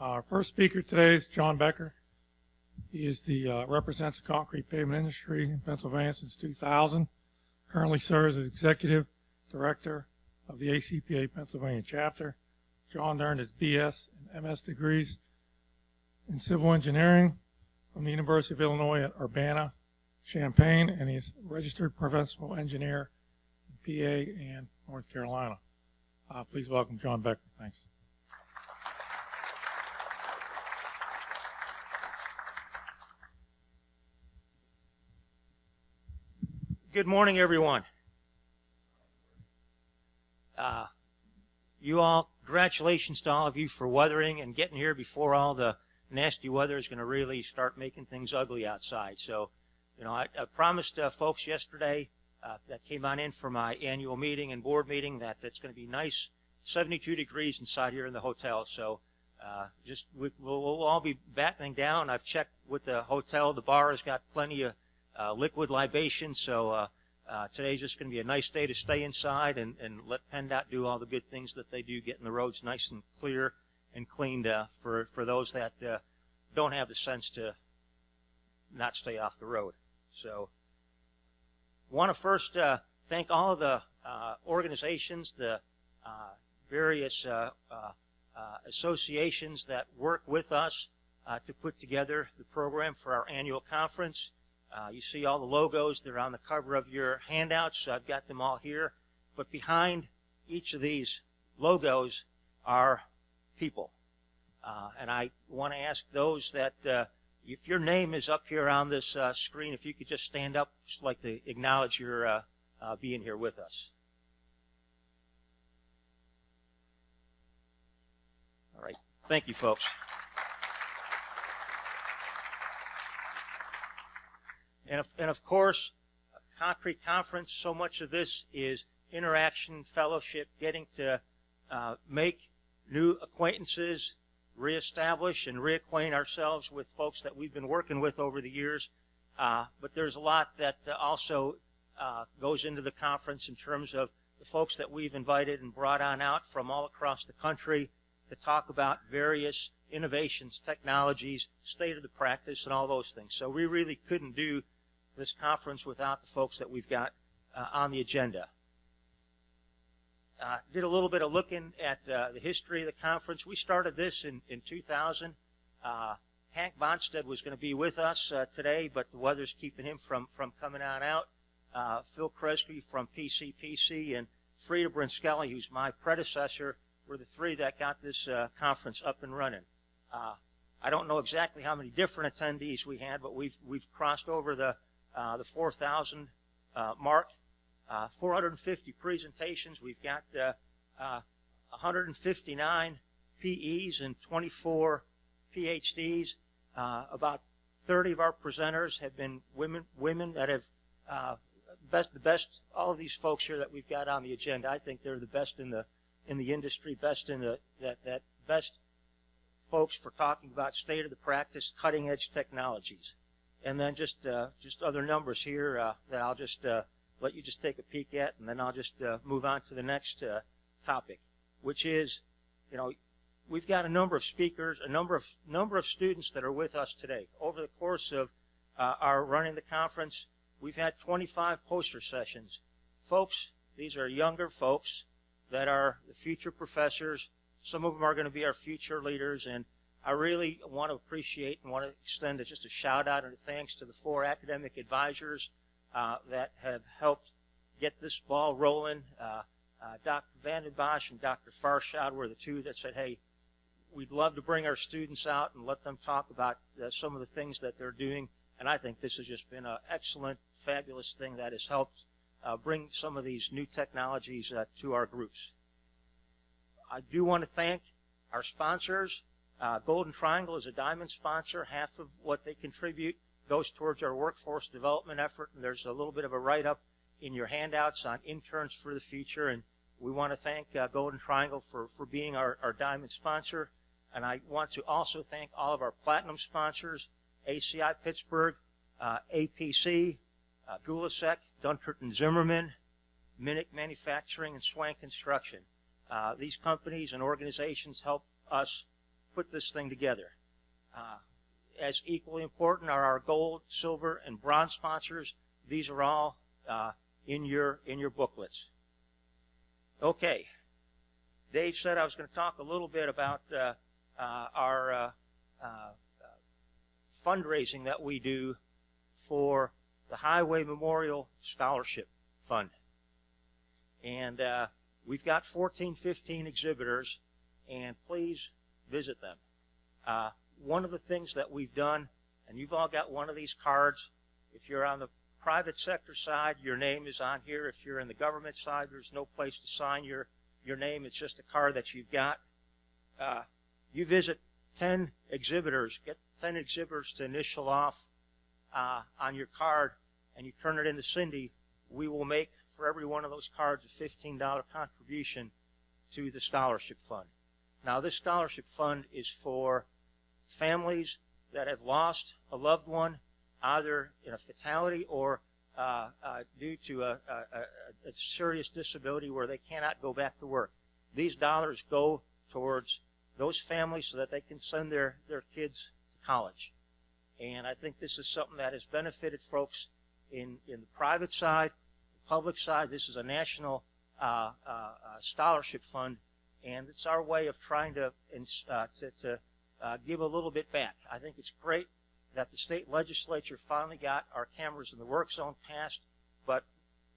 Our first speaker today is John Becker. He is represents the concrete pavement industry in Pennsylvania since 2000. Currently serves as executive director of the ACPA Pennsylvania chapter. John earned his BS and MS degrees in civil engineering from the University of Illinois at Urbana-Champaign, and he is a registered professional engineer in PA and North Carolina. Please welcome John Becker. Thanks. Good morning, everyone. Congratulations to all of you for weathering and getting here before all the nasty weather is going to really start making things ugly outside. So, I promised folks yesterday that came on in for my annual meeting and board meeting that it's going to be nice, 72 degrees inside here in the hotel. So, we'll all be battening down. I've checked with the hotel. The bar has got plenty of liquid libation, so today's just going to be a nice day to stay inside and let PennDOT do all the good things that they do, getting the roads nice and clear and cleaned for those that don't have the sense to not stay off the road. So want to first thank all of the organizations, the various associations that work with us to put together the program for our annual conference. You see all the logos. They're on the cover of your handouts. I've got them all here. But behind each of these logos are people. And I want to ask those that if your name is up here on this screen, if you could just stand up, just like to acknowledge your being here with us. All right. Thank you, folks. And of course, a concrete conference, so much of this is interaction, fellowship, getting to make new acquaintances, reestablish and reacquaint ourselves with folks that we've been working with over the years. But there's a lot that also goes into the conference in terms of the folks that we've invited and brought on out from all across the country to talk about various innovations, technologies, state of the practice, and all those things. So we really couldn't do this conference without the folks that we've got on the agenda. Did a little bit of looking at the history of the conference. We started this in 2000. Hank Bonstead was going to be with us today, but the weather's keeping him from coming on out. Phil Kresge from PCPC and Frida Brinskelly, who's my predecessor, were the three that got this conference up and running. I don't know exactly how many different attendees we had, but we've crossed over the 4,000 mark. 450 presentations. We've got 159 PEs and 24 PhDs. About 30 of our presenters have been women that have the best. All of these folks here that we've got on the agenda, I think they're the best in the industry, best in the best folks for talking about state of the practice, cutting edge technologies. And then just other numbers here that I'll just let you just take a peek at, and then I'll just move on to the next topic, which is, we've got a number of speakers, a number of students that are with us today. Over the course of our running the conference, we've had 25 poster sessions. Folks, these are younger folks that are the future professors. Some of them are going to be our future leaders, and I really want to appreciate and want to extend just a shout out and a thanks to the 4 academic advisors that have helped get this ball rolling. Dr. Vanden Bosch and Dr. Farshad were the two that said, hey, we'd love to bring our students out and let them talk about some of the things that they're doing. And I think this has just been an excellent, fabulous thing that has helped bring some of these new technologies to our groups. I do want to thank our sponsors. Golden Triangle is a diamond sponsor. Half of what they contribute goes towards our workforce development effort, and there's a little bit of a write-up in your handouts on interns for the future, and we want to thank Golden Triangle for being our diamond sponsor. And I want to also thank all of our platinum sponsors, ACI Pittsburgh, APC, Gulasek, Dunkert and Zimmerman, Minnick Manufacturing, and Swank Construction. These companies and organizations help us put this thing together. As equally important are our gold, silver, and bronze sponsors. These are all in your booklets. Okay. Dave said I was going to talk a little bit about our fundraising that we do for the Highway Memorial Scholarship Fund. And we've got 14, 15 exhibitors, and please visit them. One of the things that we've done, and you've all got one of these cards. If you're on the private sector side, your name is on here. If you're in the government side, there's no place to sign your name. It's just a card that you've got. You visit 10 exhibitors, get 10 exhibitors to initial off on your card, and you turn it into Cindy. We will make, for every one of those cards, a $15 contribution to the scholarship fund. Now, this scholarship fund is for families that have lost a loved one, either in a fatality or due to a serious disability where they cannot go back to work. These dollars go towards those families so that they can send their kids to college. And I think this is something that has benefited folks in the private side, the public side. This is a national scholarship fund, and it's our way of trying to give a little bit back. I think it's great that the state legislature finally got our cameras in the work zone passed, but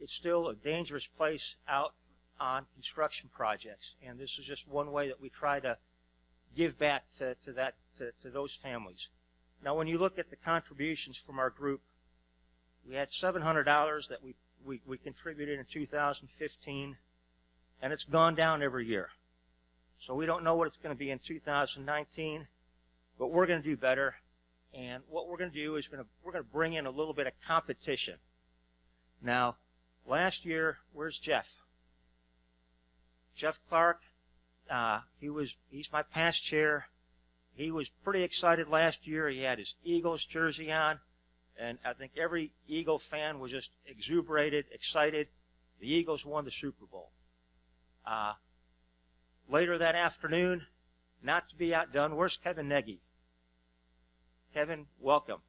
it's still a dangerous place out on construction projects. And this is just one way that we try to give back to those families. Now, when you look at the contributions from our group, we had $700 that we contributed in 2015, and it's gone down every year. So we don't know what it's going to be in 2019, but we're going to do better. And what we're going to do is we're going to bring in a little bit of competition. Now, last year, where's Jeff? Jeff Clark, he's my past chair. He was pretty excited last year. He had his Eagles jersey on, and I think every Eagle fan was just exuberated, excited. The Eagles won the Super Bowl. Later that afternoon, not to be outdone, where's Kevin Nagy? Kevin, welcome.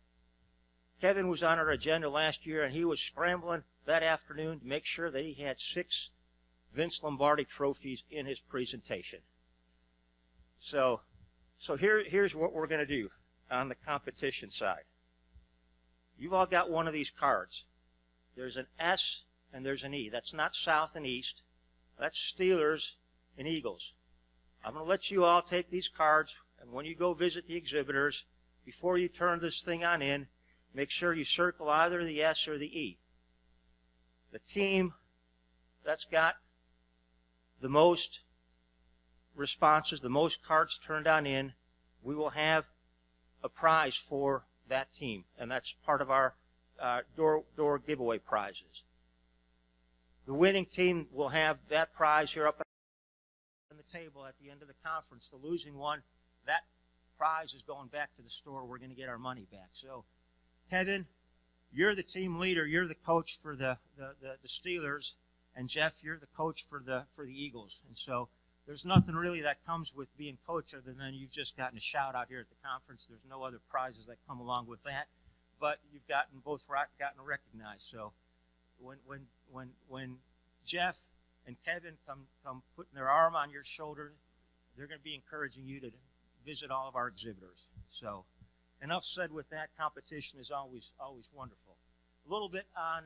Kevin was on our agenda last year, and he was scrambling that afternoon to make sure that he had 6 Vince Lombardi trophies in his presentation. So here's what we're going to do on the competition side. You've all got one of these cards. There's an S and there's an E. That's not South and East. That's Steelers and Eagles. I'm going to let you all take these cards, and when you go visit the exhibitors, before you turn this thing on in, make sure you circle either the S or the E. The team that's got the most responses, the most cards turned on in, we will have a prize for that team, and that's part of our door giveaway prizes. The winning team will have that prize here up on the table at the end of the conference. The losing one, that prize is going back to the store. We're going to get our money back. So, Kevin, you're the team leader. You're the coach for the Steelers, and Jeff, you're the coach for the Eagles. And so, there's nothing really that comes with being coach other than you've just gotten a shout out here at the conference. There's no other prizes that come along with that, but you've gotten recognized. So, when Jeff and Kevin come putting their arm on your shoulder, they're going to be encouraging you to visit all of our exhibitors. So, enough said with that. Competition is always wonderful. A little bit on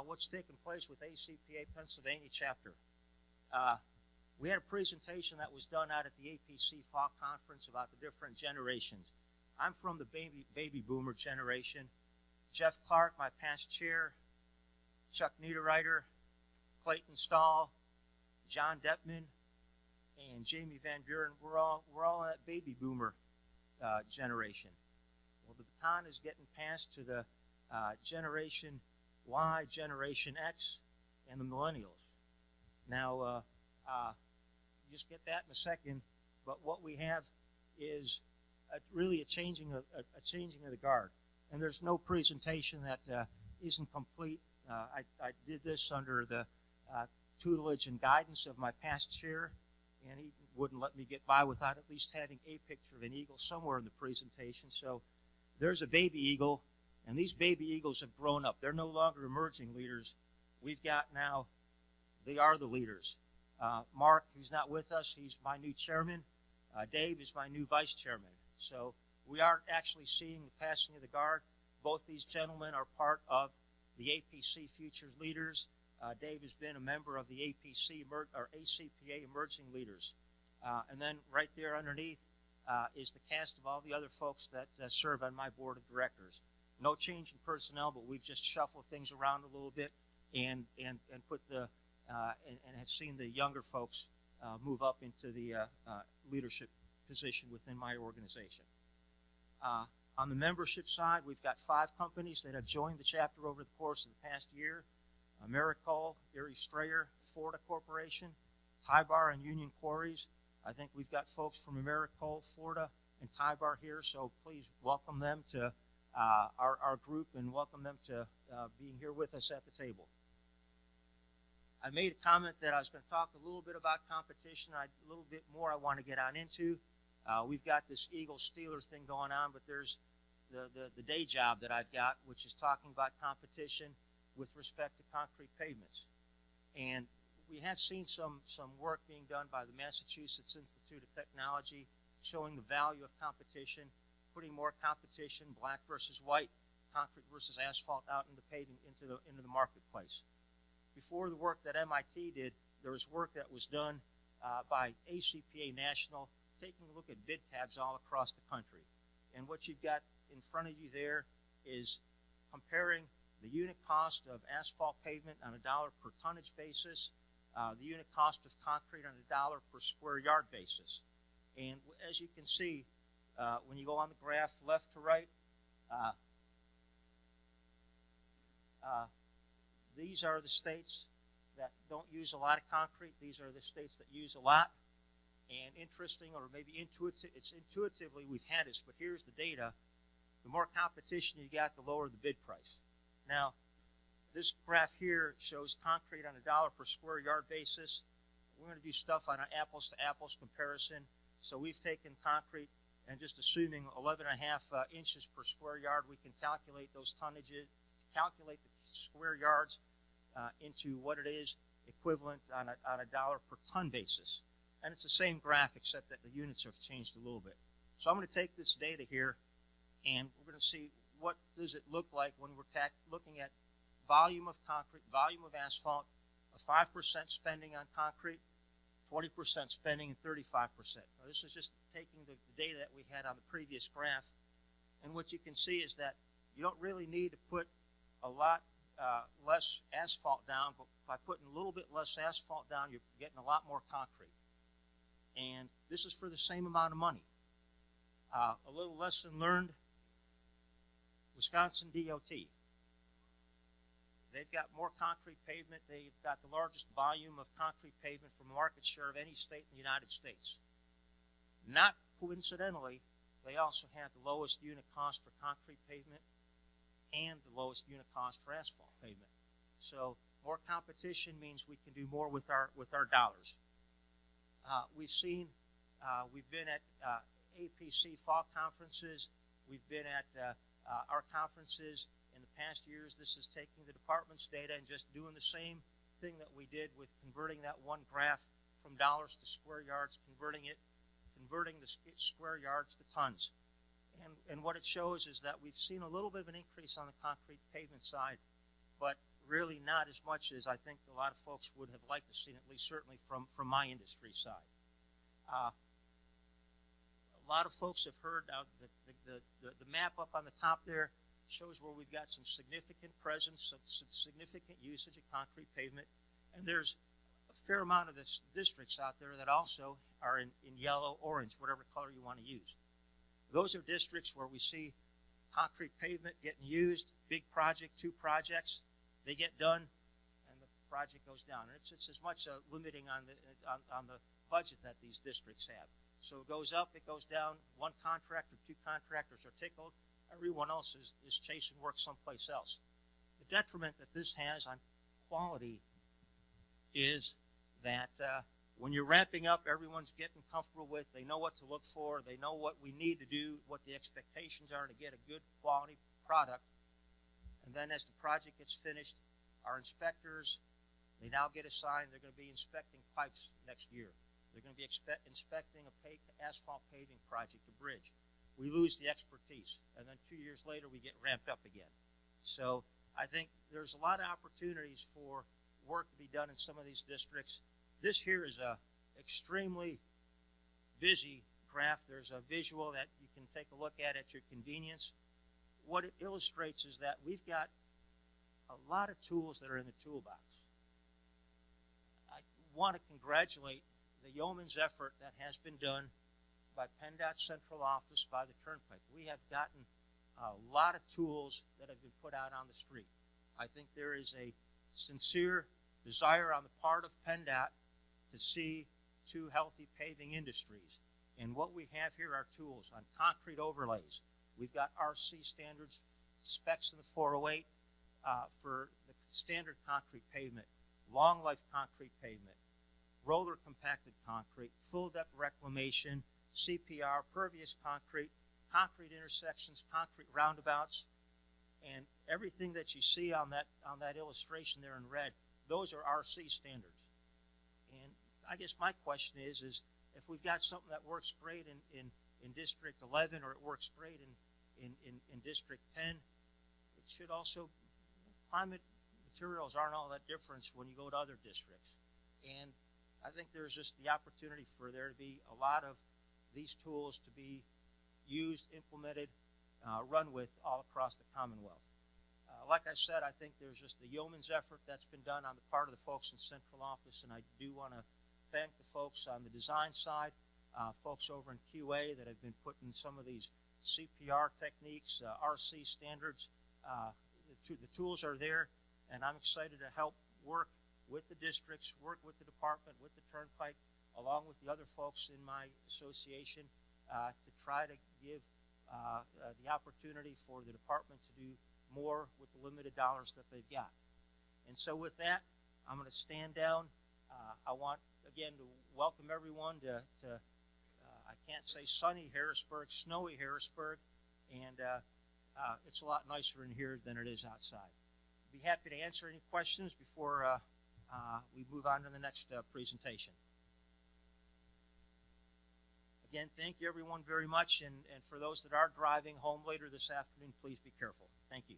what's taking place with ACPA Pennsylvania chapter. We had a presentation that was done out at the APC Fall Conference about the different generations. I'm from the baby boomer generation. Jeff Clark, my past chair, Chuck Niederreiter, Clayton Stahl, John Deppman, and Jamie Van Buren, we're all in that baby boomer generation. Well, the baton is getting passed to the Generation Y, Generation X, and the millennials. Now, just get that in a second, but what we have is really a changing of the guard. And there's no presentation that isn't complete. I did this under the tutelage and guidance of my past chair, and he wouldn't let me get by without at least having a picture of an eagle somewhere in the presentation. So there's a baby eagle, and these baby eagles have grown up. They're no longer emerging leaders. We've got now, they are the leaders. Mark, who's not with us, he's my new chairman. Dave is my new vice chairman. So we are actually seeing the passing of the guard. Both these gentlemen are part of the APC Futures Leaders. Dave has been a member of the ACPA Emerging Leaders. And then right there underneath is the cast of all the other folks that serve on my board of directors. No change in personnel, but we've just shuffled things around a little bit and put the and have seen the younger folks move up into the leadership position within my organization. On the membership side, we've got 5 companies that have joined the chapter over the course of the past year. Americol, Erie Strayer, Florida Corporation, Tybar, and Union Quarries. I think we've got folks from Americol, Florida, and Tybar here, so please welcome them to our group and welcome them to being here with us at the table. I made a comment that I was going to talk a little bit about competition. A little bit more I want to get on into. We've got this Eagles-Steelers thing going on, but there's the day job that I've got, which is talking about competition with respect to concrete pavements. And we have seen some work being done by the Massachusetts Institute of Technology showing the value of competition, putting more competition, black versus white, concrete versus asphalt, out into the marketplace. Before the work that MIT did, there was work that was done by ACPA National, taking a look at bid tabs all across the country. And what you've got in front of you there is comparing the unit cost of asphalt pavement on a $1 per tonnage basis, the unit cost of concrete on a $1 per square yard basis. And as you can see, when you go on the graph left to right, these are the states that don't use a lot of concrete. These are the states that use a lot. And interesting, or maybe intuitively we've had this, but here's the data. The more competition you got, the lower the bid price. Now, this graph here shows concrete on a $1 per square yard basis. We're going to do stuff on an apples-to-apples comparison. So we've taken concrete and just assuming 11.5 inches per square yard, we can calculate those tonnages, calculate the square yards into what it is equivalent on a $1 per ton basis. And it's the same graph except that the units have changed a little bit. So I'm going to take this data here and we're going to see what does it look like when we're looking at volume of concrete, volume of asphalt, a 5% spending on concrete, 20% spending, and 35%. Now, this is just taking the data that we had on the previous graph. And what you can see is that you don't really need to put a lot less asphalt down, but by putting a little bit less asphalt down, you're getting a lot more concrete. And this is for the same amount of money. A little lesson learned, Wisconsin DOT. They've got more concrete pavement. They've got the largest volume of concrete pavement for market share of any state in the United States. Not coincidentally, they also have the lowest unit cost for concrete pavement and the lowest unit cost for asphalt pavement. So more competition means we can do more with our dollars. We've been at APC fall conferences. We've been at our conferences in the past years. This is taking the department's data and just doing the same thing that we did with converting that one graph from dollars to square yards, converting the square yards to tons. And what it shows is that we've seen a little bit of an increase on the concrete pavement side, but really not as much as I think a lot of folks would have liked to see, at least certainly from my industry side. A lot of folks have heard the map up on the top there shows where we've got some significant presence, some significant usage of concrete pavement, and there's a fair amount of the districts out there that also are in yellow, orange, whatever color you want to use. Those are districts where we see concrete pavement getting used, big project, 2 projects, they get done, and the project goes down. And it's as much limiting on the budget that these districts have. So it goes up, it goes down, 1 contractor, 2 contractors are tickled, everyone else is chasing work someplace else. The detriment that this has on quality is that when you're ramping up, everyone's getting comfortable with, they know what to look for, they know what we need to do, what the expectations are to get a good quality product. And then as the project gets finished, our inspectors, they now get assigned, they're going to be inspecting pipes next year. They're going to be inspecting a asphalt paving project, a bridge. We lose the expertise, and then 2 years later we get ramped up again. So I think there's a lot of opportunities for work to be done in some of these districts. This here is a extremely busy graph. There's a visual that you can take a look at your convenience. What it illustrates is that we've got a lot of tools that are in the toolbox. I want to congratulate the yeoman's effort that has been done by PennDOT Central Office, by the Turnpike. We have gotten a lot of tools that have been put out on the street. I think there is a sincere desire on the part of PennDOT to see two healthy paving industries. And what we have here are tools on concrete overlays. We've got RC standards, specs in the 408 for the standard concrete pavement, long life concrete pavement, roller compacted concrete, full depth reclamation, CPR, pervious concrete, concrete intersections, concrete roundabouts, and everything that you see on that illustration there in red, those are RC standards. And I guess my question is if we've got something that works great in District 11 or it works great in District 10, it should also, climate materials aren't all that different when you go to other districts. And I think there's just the opportunity for there to be a lot of these tools to be used, implemented, run with all across the Commonwealth. Like I said, I think there's just the yeoman's effort that's been done on the part of the folks in Central Office, and I do want to thank the folks on the design side, folks over in QA that have been putting some of these CPR techniques, RC standards. The tools are there, and I'm excited to help work with the districts, work with the department, with the Turnpike, along with the other folks in my association to try to give the opportunity for the department to do more with the limited dollars that they've got. And so with that, I'm going to stand down. I want, again, to welcome everyone to I can't say sunny Harrisburg, snowy Harrisburg, and it's a lot nicer in here than it is outside. I'd be happy to answer any questions before we move on to the next presentation. Again, thank you everyone very much, and for those that are driving home later this afternoon, please be careful. Thank you.